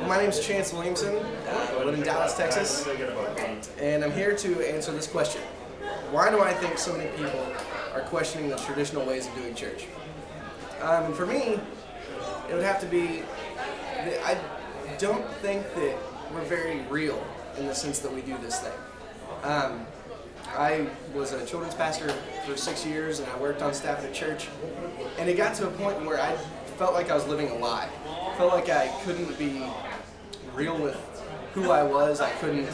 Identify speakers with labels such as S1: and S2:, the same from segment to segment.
S1: My name is Chance Williamson. I live in Dallas, Texas, and I'm here to answer this question. Why do I think so many people are questioning the traditional ways of doing church? And for me, it would have to be that I don't think that we're very real in the sense that we do this thing. I was a children's pastor for 6 years, and I worked on staff at a church, and it got to a point where I felt like I was living a lie. I felt like I couldn't be real with who I was. I couldn't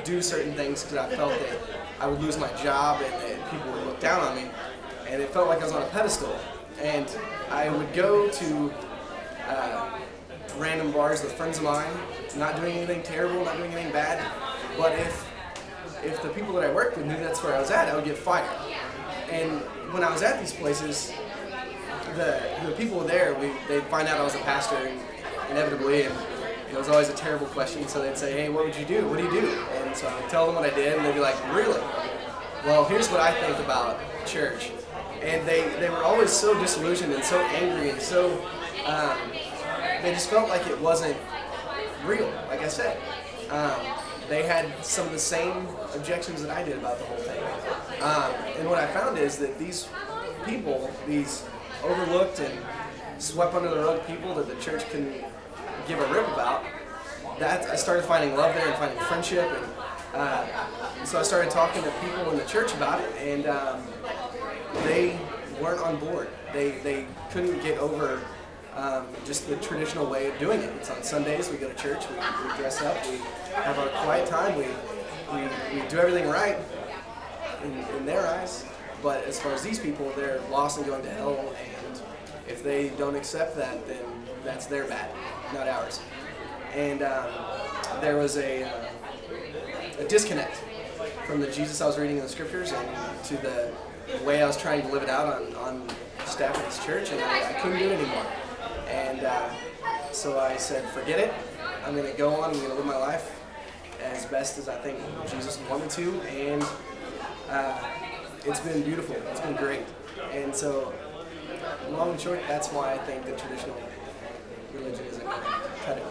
S1: do certain things because I felt that I would lose my job and that people would look down on me, and it felt like I was on a pedestal. And I would go to random bars with friends of mine, not doing anything terrible, not doing anything bad, but if the people that I worked with knew that's where I was at, I would get fired. And when I was at these places, the people there, they'd find out I was a pastor inevitably, and it was always a terrible question, so they'd say, hey, what would you do? What do you do? And so I would tell them what I did, and they'd be like, really? Well, here's what I think about church. And they were always so disillusioned and so angry, and so they just felt like it wasn't real, like I said. They had some of the same objections that I did about the whole thing. And what I found is that these people, these overlooked and swept under the rug people that the church couldn't give a rip about, that I started finding love there and finding friendship. And so I started talking to people in the church about it, and they weren't on board. They couldn't get over just the traditional way of doing it. It's on Sundays, we go to church, we dress up, we have our quiet time, we do everything right in their eyes, but as far as these people, they're lost and going to hell, and if they don't accept that, then that's their bad, not ours. And there was a disconnect from the Jesus I was reading in the scriptures and to the way I was trying to live it out on staff at this church, and I couldn't do it anymore. And so I said, forget it. I'm going to go on. I'm going to live my life as best as I think Jesus would want me to. And it's been beautiful. It's been great. And so, long and short, that's why I think the traditional religion isn't going to cut it.